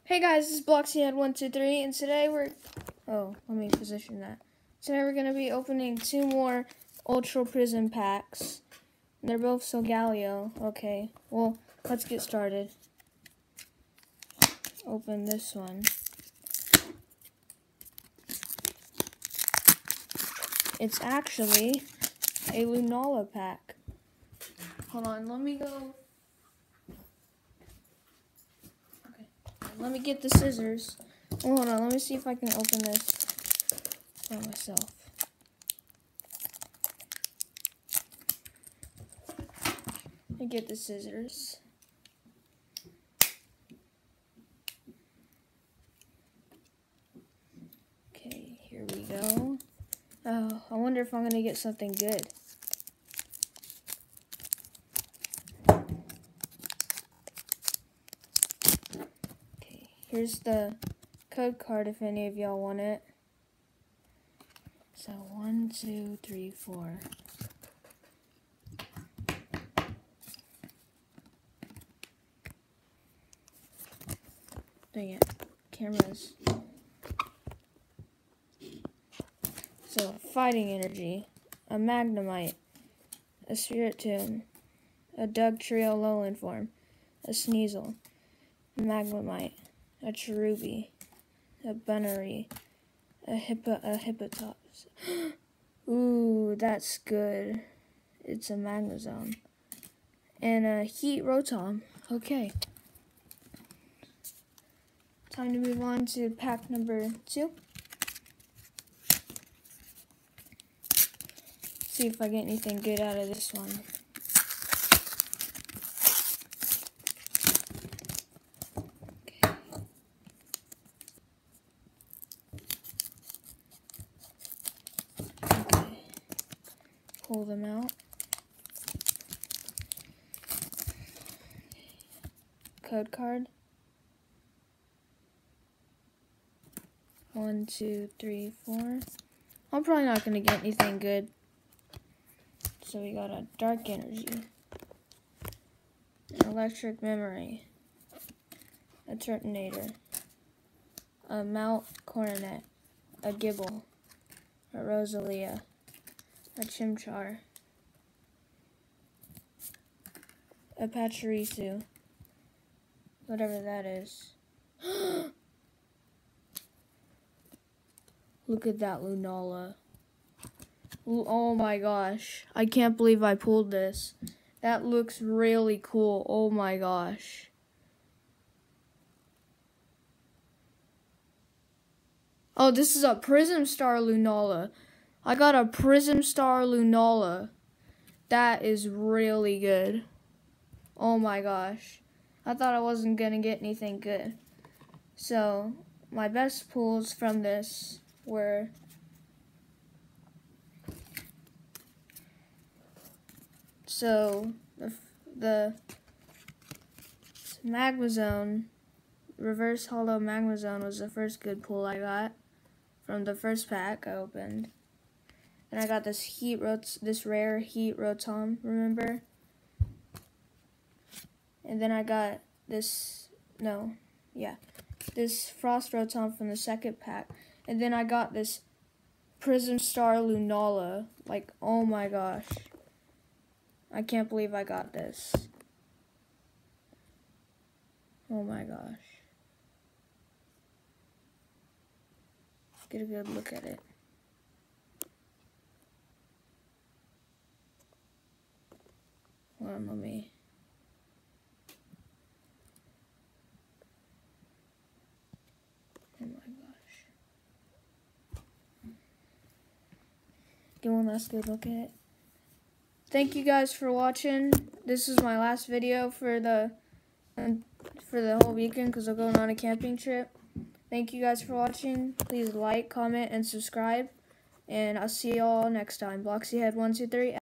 Hey guys, this is BloxyHead123, and today let me position that. Today we're going to be opening two more Ultra Prism packs. They're both Solgaleo. Okay, well, let's get started. Open this one. It's actually a Lunala pack. Hold on, let me go. Let me get the scissors. Oh, hold on, let me see if I can open this by myself. Let me get the scissors. Okay, here we go. Oh, I wonder if I'm going to get something good. Okay, here's the code card if any of y'all want it. So 1, 2, 3, 4. Dang it, cameras. So Fighting Energy, a Magnemite, a Spiritomb, a Dugtrio Lowland form, a Sneasel, a Magnemite, a Cherubi, a Bunnery, a Hippopotas. Ooh, that's good. It's a Magnezone. And a Heat Rotom. Okay. Time to move on to pack number 2. See if I get anything good out of this one. Okay. Okay. Pull them out. Code card. 1, 2, 3, 4. I'm probably not going to get anything good. So we got a Dark Energy, an Electric Memory, a Turtonator, a Mount Coronet, a Gibble, a Rosalia, a Chimchar, a Pachirisu, whatever that is. Look at that Lunala. Oh my gosh. I can't believe I pulled this. That looks really cool. Oh my gosh. Oh, this is a Prism Star Lunala. I got a Prism Star Lunala. That is really good. Oh my gosh. I thought I wasn't going to get anything good. So, my best pulls from this were the Magnezone, Reverse Hollow Magnezone was the first good pull I got from the first pack I opened. And I got this rare Heat Rotom, remember? And then I got this Frost Rotom from the second pack. And then I got this Prism Star Lunala. Like, oh my gosh. I can't believe I got this. Oh my gosh. Get a good look at it. Hold on, let me. Oh my gosh. Get one last good look at it. Thank you guys for watching. This is my last video for the whole weekend because I'm going on a camping trip. Thank you guys for watching. Please like, comment, and subscribe. And I'll see you all next time. BloxyHead123.